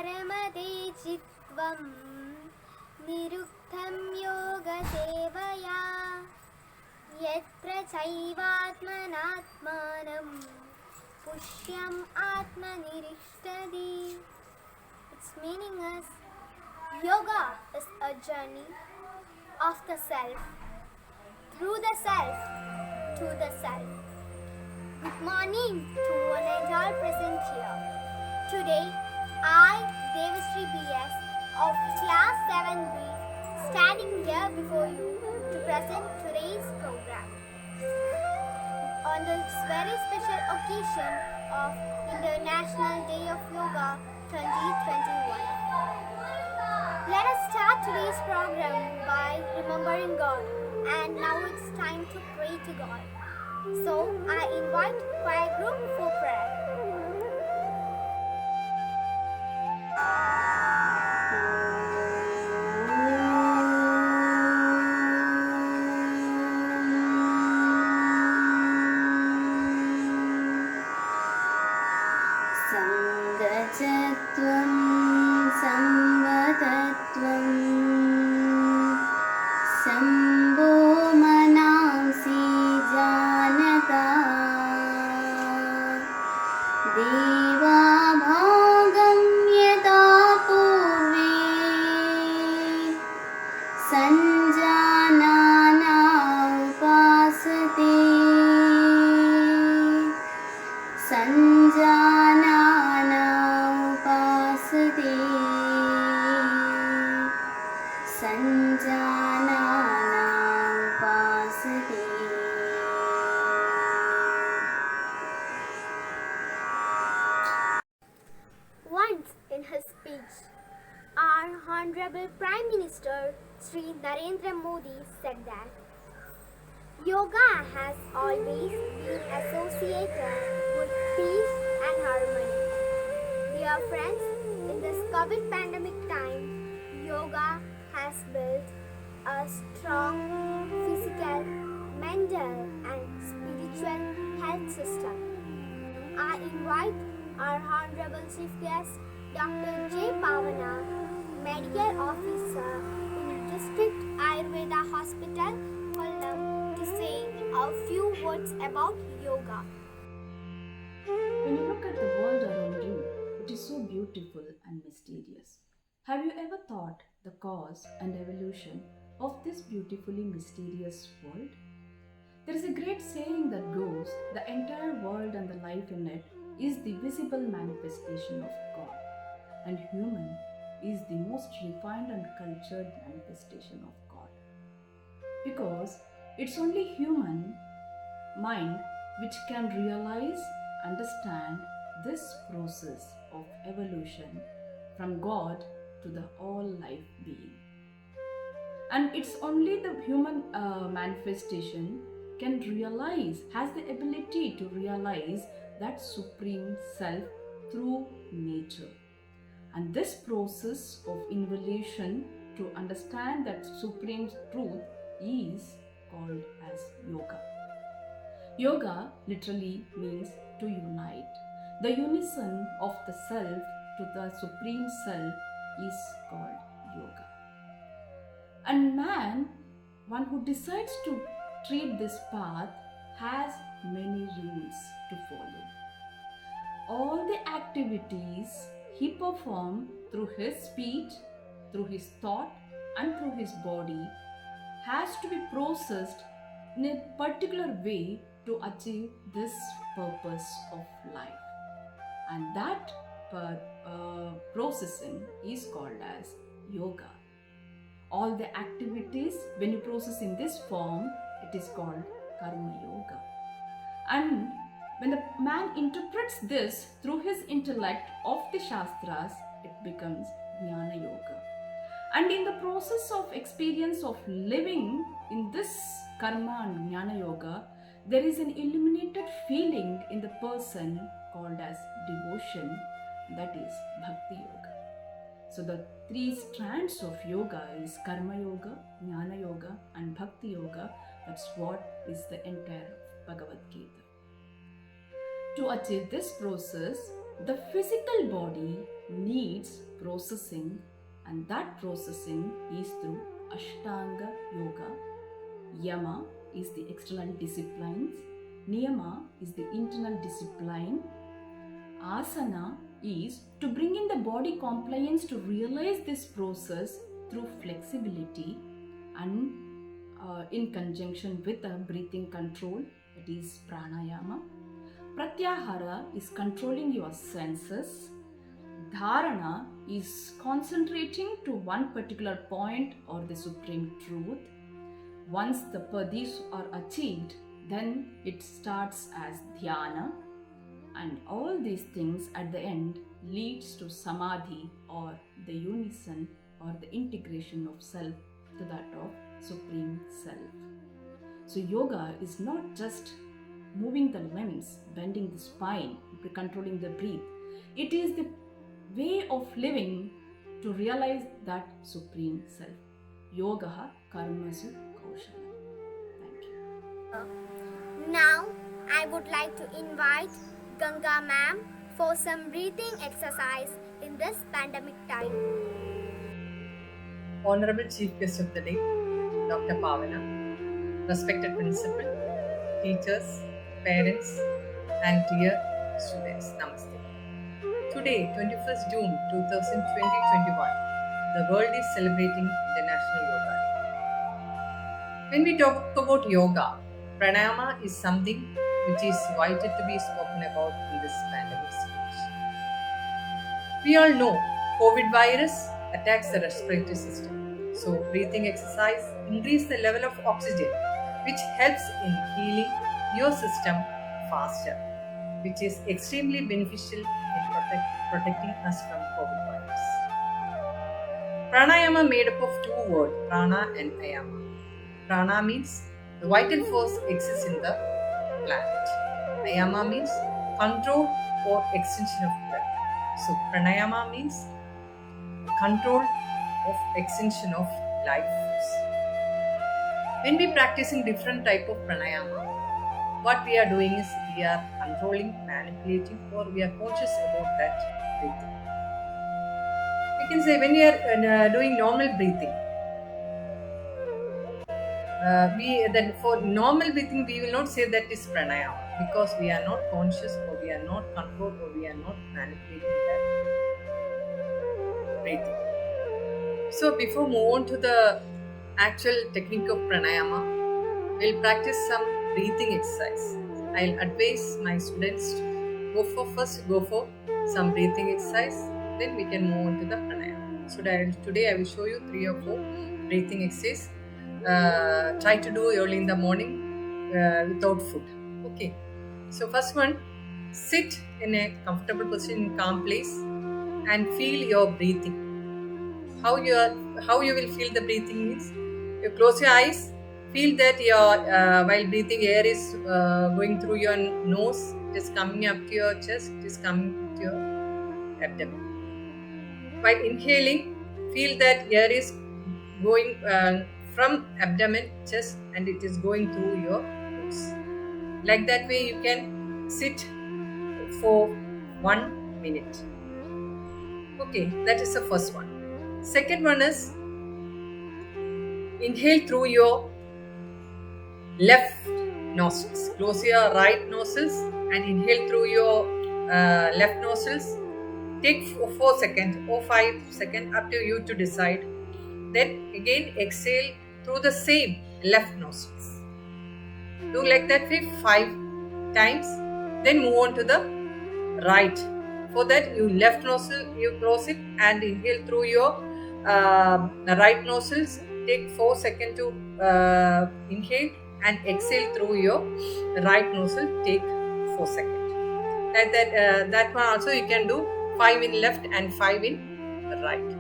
परमते चित्वं निरुक्तं योगसेवया यत्र चैवात्मनात्मानं पुष्यम् आत्मनिरीक्षति. Its meaning is yoga is a journey of the self, through the self, to the self. Good morning to one and all present here. Today, I, Devashree B.S. of Class 7B, standing here before you to present today's program. On this very special occasion of International Day of Yoga 2021. Let us start today's program by remembering God, and now it's time to pray to God. So I invite choir group for prayer. संगचत्वं संवदत्वं Shambho मनांसि जानता देवाभागं यदा पूर्वे सञ्जानाना उपासते सञ्जानाना उपासते सञ्जानाना उपासते. Once in his speech, our Honorable Prime Minister Sri Narendra Modi said that yoga has always been associated with peace and harmony. Dear friends, in this COVID pandemic time, yoga has built a strong physical, mental and spiritual health system. I invite our Honorable Chief Guest Dr. J. Pavana, Medical Officer in District Ayurveda Hospital, Kollam, to say a few words about yoga. When you look at the world around you, it is so beautiful and mysterious. Have you ever thought the cause and evolution of this beautifully mysterious world? There is a great saying that goes, the entire world and the life in it is the visible manifestation of God, and human is the most refined and cultured manifestation of God. Because it's only human mind which can realize, understand this process of evolution from God to the all life being. And it's only the human manifestation can realize, has the ability to realize that supreme self through nature. And this process of involution to understand that supreme truth is called as yoga. Yoga literally means to unite. The unison of the self to the supreme self is called yoga. And man, one who decides to treat this path, has many rules to follow. All the activities he performs through his speech, through his thought and through his body has to be processed in a particular way to achieve this purpose of life. And that processing is called as yoga. All the activities, when you process in this form, it is called karma yoga. And when the man interprets this through his intellect of the Shastras, it becomes Jnana Yoga. And in the process of experience of living in this karma and Jnana Yoga, there is an illuminated feeling in the person called as devotion, that is Bhakti Yoga. So the three strands of yoga is Karma Yoga, Jnana Yoga and Bhakti Yoga. That's what is the entire Bhagavad Gita. To achieve this process, The physical body needs processing, and that processing is through Ashtanga Yoga. Yama is the external disciplines, Niyama is the internal discipline, Asana is to bring in the body compliance to realize this process through flexibility and in conjunction with a breathing control, that is pranayama. Pratyahara is controlling your senses. Dharana is concentrating to one particular point or the supreme truth. Once the padis are achieved, then it starts as dhyana, and all these things at the end leads to samadhi, or the unison or the integration of self to that of supreme self. So yoga is not just moving the limbs, bending the spine, controlling the breath. It is the way of living to realize that supreme self. Yoga karmasu kaushalam. Thank you. Now, I would like to invite Ganga ma'am for some breathing exercise in this pandemic time. Honorable Chief Guest of the Day, Dr. Pavana, respected principal, teachers, parents, and dear students, Namaste. Today, 21st June 2021, the world is celebrating International Yoga Day. When we talk about yoga, pranayama is something which is vital to be spoken about in this pandemic situation. We all know COVID virus attacks the respiratory system. So breathing exercise increases the level of oxygen, which helps in healing your system faster, which is extremely beneficial in protecting us from COVID virus. Pranayama made up of two words, prana and ayama. Prana means the vital force exists in the planet. Ayama means control or extension of breath. So pranayama means control of extension of life force. When we practicing different type of pranayama, what we are doing is we are controlling, manipulating, or we are conscious about that breathing. We can say when we are doing normal breathing, for normal breathing we will not say that is pranayama, because we are not conscious, or we are not controlled, or we are not manipulating that breathing. So before move on to the actual technique of pranayama, we'll practice some breathing exercise. I'll advise my students to go for some breathing exercise, then we can move on to the pranayama. So today I will show you 3 or 4 breathing exercises. Try to do early in the morning without food. Okay. So first one, sit in a comfortable position in calm place and feel your breathing. How you will feel the breathing means, you close your eyes, feel that your while breathing, air is going through your nose, it is coming up to your chest, it is coming to your abdomen. While inhaling, feel that air is going from abdomen, chest, and it is going through your nose. Like that way you can sit for 1 minute. Okay, that is the first one. Second one is inhale through your left nostrils. Close your right nostrils and inhale through your left nostrils. Take 4 seconds or 5 seconds, up to you to decide. Then again exhale through the same left nostrils. Do like that way 5 times. Then move on to the right. For that, you left nostril, you close it and inhale through your right nostrils. Take 4 seconds to inhale and exhale through your right nostril. Take 4 seconds. Like that, that one also you can do 5 in left and 5 in right.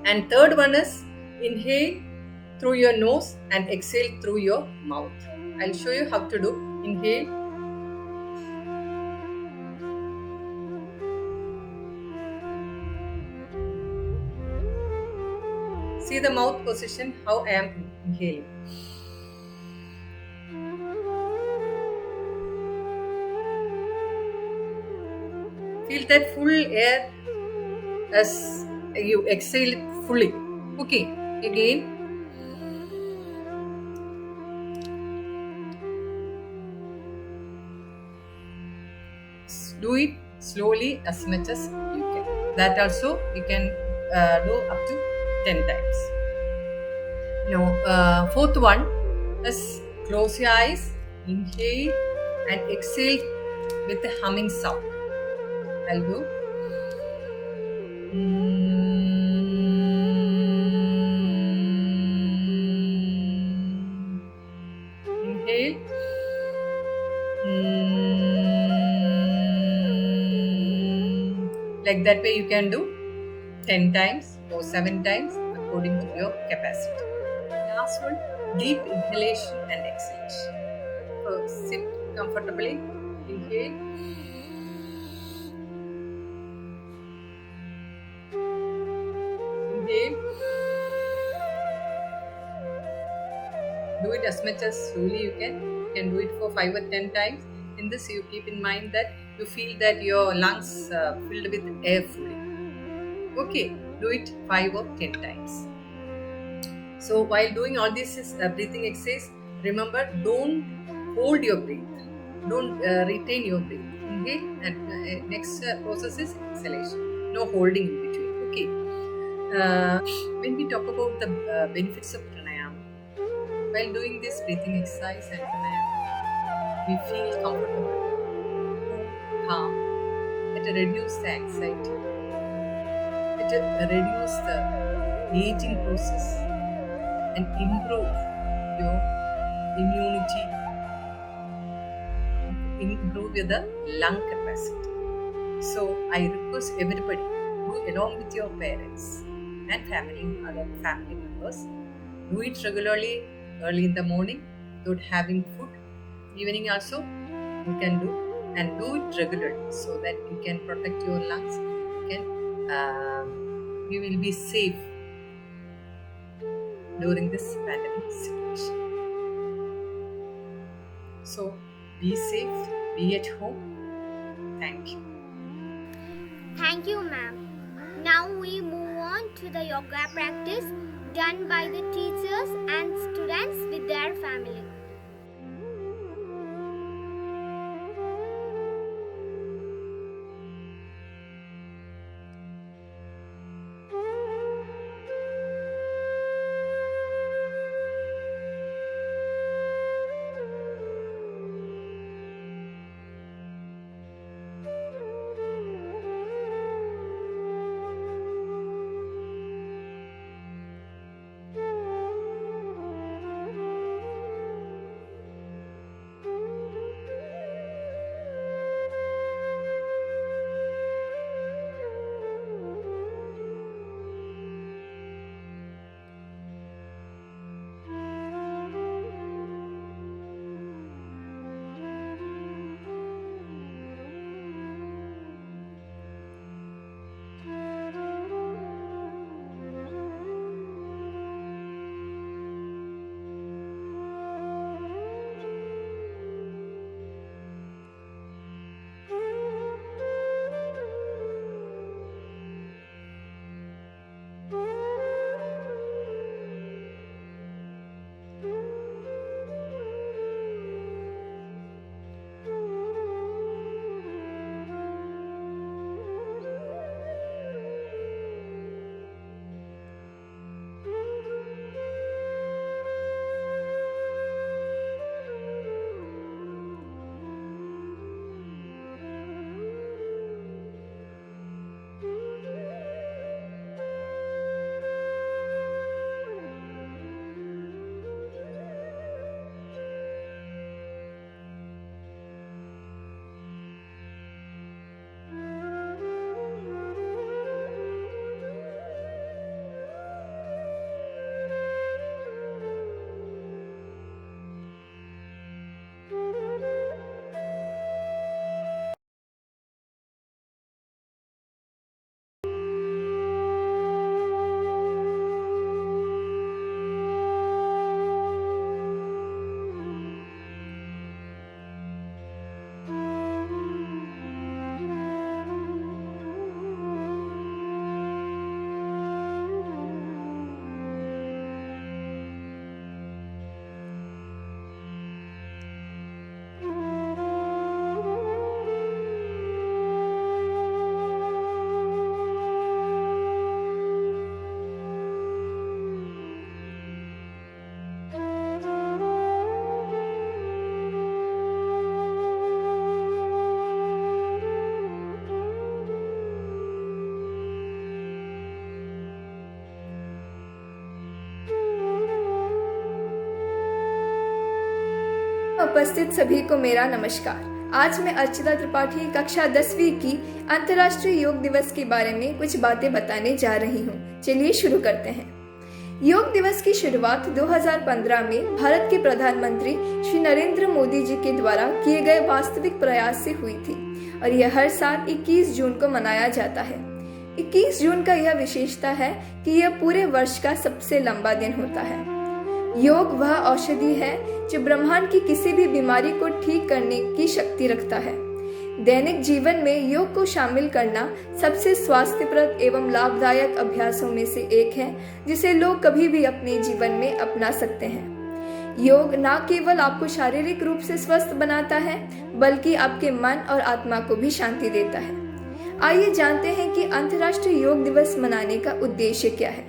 And third one is inhale through your nose and exhale through your mouth. I'll show you how to do. Inhale. See the mouth position, how I am inhaling. Feel that full air as you exhale it fully. Okay, again. Do it slowly as much as you can. That also you can do up to 10 times. Now, fourth one is close your eyes, inhale and exhale with a humming sound. I'll do. Inhale. Like that way you can do 10 times or 7 times according to your capacity. Last one, deep inhalation and exhalation. So sit comfortably, inhale. Inhale. Do it as much as slowly you can. You can do it for 5 or 10 times. In this, you keep in mind that you feel that your lungs filled with air fully. Okay, do it 5 or 10 times. So while doing all this breathing exercise, remember, don't hold your breath. Don't retain your breath. Inhale and next process is exhalation. No holding in between. Okay. When we talk about the benefits of pranayama, while doing this breathing exercise and pranayama, we feel comfortable, calm. It reduces the anxiety. It reduces the aging process and improve your immunity, improve the lung capacity. So I request everybody, do along with your parents and other family members, do it regularly early in the morning without having food. Evening also you can do, and do it regularly so that you can protect your lungs. You will be safe during this pandemic situation. So be safe, be at home. Thank you. Thank you, ma'am. Now we move on to the yoga practice done by the teachers and students with their family. उपस्थित सभी को मेरा नमस्कार। आज मैं अर्चिता त्रिपाठी कक्षा 10वीं की अंतर्राष्ट्रीय योग दिवस के बारे में कुछ बातें बताने जा रही हूँ। चलिए शुरू करते हैं। योग दिवस की शुरुआत 2015 में भारत के प्रधानमंत्री श्री नरेंद्र मोदी जी के द्वारा किए गए वास्तविक प्रयास से हुई थी और यह हर साल 21 जून को मनाया जाता है। 21 जून का यह विशेषता है कि यह पूरे वर्ष का सबसे लंबा दिन होता है। योग वह औषधि है जो ब्रह्मांड की किसी भी बीमारी को ठीक करने की शक्ति रखता है। दैनिक जीवन में योग को शामिल करना सबसे स्वास्थ्यप्रद एवं लाभदायक अभ्यासों में से एक है, जिसे लोग कभी भी अपने जीवन में अपना सकते हैं। योग न केवल आपको शारीरिक रूप से स्वस्थ बनाता है, बल्कि आपके मन और आत्मा को भी शांति देता है। आइए जानते हैं कि अंतर्राष्ट्रीय योग दिवस मनाने का उद्देश्य क्या है।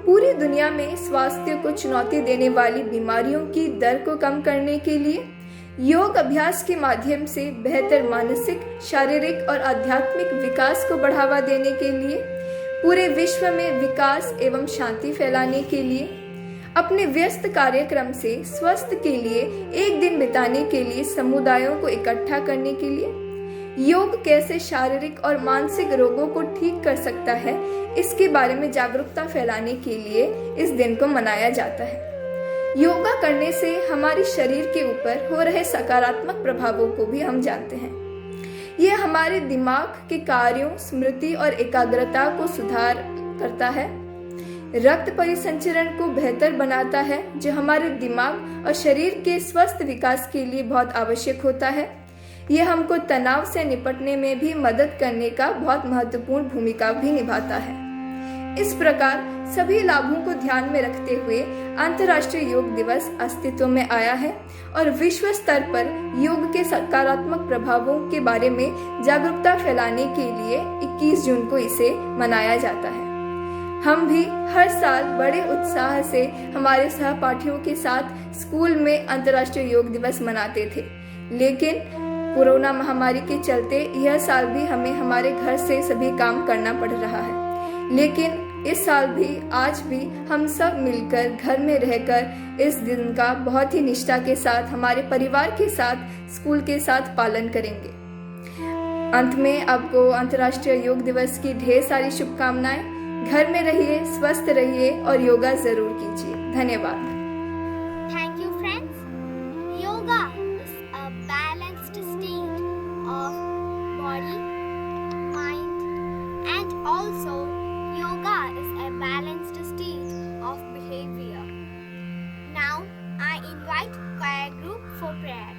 पूरी दुनिया में स्वास्थ्य को चुनौती देने वाली बीमारियों की दर को कम करने के लिए योग अभ्यास के माध्यम से बेहतर मानसिक, शारीरिक और आध्यात्मिक विकास को बढ़ावा देने के लिए, पूरे विश्व में विकास एवं शांति फैलाने के लिए, अपने व्यस्त कार्यक्रम से स्वास्थ्य के लिए एक दिन बिताने के लिए समुदायों को इकट्ठा करने के लिए, योग कैसे शारीरिक और मानसिक रोगों को ठीक कर सकता है, इसके बारे में जागरूकता फैलाने के लिए इस दिन को मनाया जाता है। योगा करने से हमारे शरीर के ऊपर हो रहे सकारात्मक प्रभावों को भी हम जानते हैं। यह हमारे दिमाग के कार्यों, स्मृति और एकाग्रता को सुधार करता है, रक्त परिसंचरण को बेहतर बनाता है, जो हमारे दिमाग और शरीर के स्वस्थ विकास के लिए बहुत आवश्यक होता है। यह हमको तनाव से निपटने में भी मदद करने का बहुत महत्वपूर्ण भूमिका भी निभाता है। इस प्रकार सभी लाभों को ध्यान में रखते हुए अंतर्राष्ट्रीय योग दिवस अस्तित्व में आया है और विश्व स्तर पर योग के सकारात्मक प्रभावों के बारे में जागरूकता फैलाने के लिए 21 जून को इसे मनाया जाता है। हम भी हर साल बड़े उत्साह से हमारे सहपाठियों के साथ स्कूल में अंतर्राष्ट्रीय योग दिवस मनाते थे, लेकिन कोरोना महामारी के चलते यह साल भी हमें हमारे घर से सभी काम करना पड़ रहा है। लेकिन इस साल भी, आज भी हम सब मिलकर घर में रहकर इस दिन का बहुत ही निष्ठा के साथ हमारे परिवार के साथ, स्कूल के साथ पालन करेंगे। अंत में आपको अंतर्राष्ट्रीय योग दिवस की ढेर सारी शुभकामनाएं। घर में रहिए, स्वस्थ रहिए और योगा जरूर कीजिए। धन्यवाद। Thank you, friends. Yoga is a balanced state of body, mind, and also yoga is a balanced state of behavior. Now, I invite choir group for prayer.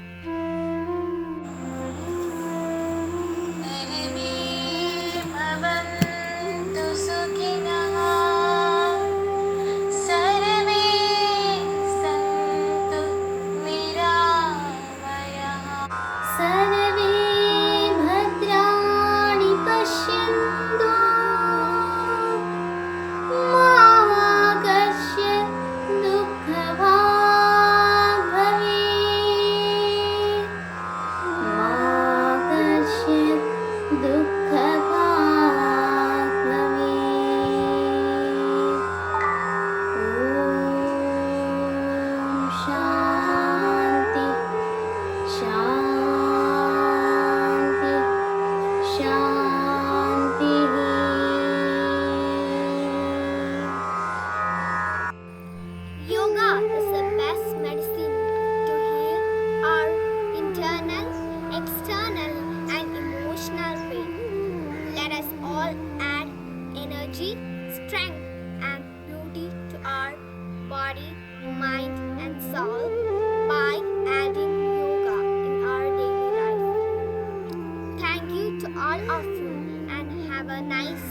भवन्तु सुखिनः सर्वे सन्तु निरामयाः सर्वे भद्राणि पश्यन्तु मा कश्चित् दुःखभाग् भवेत् मा कश्चित् दुःखभाग् भवेत्। ॐ शान्ति शान्ति शान्तिः। Yoga is the best medicine to heal our internal, external, and emotional pain. Let us all add energy, strength, and beauty to our body, mind, and soul by adding yoga in our daily life. Thank you to all of you and have a nice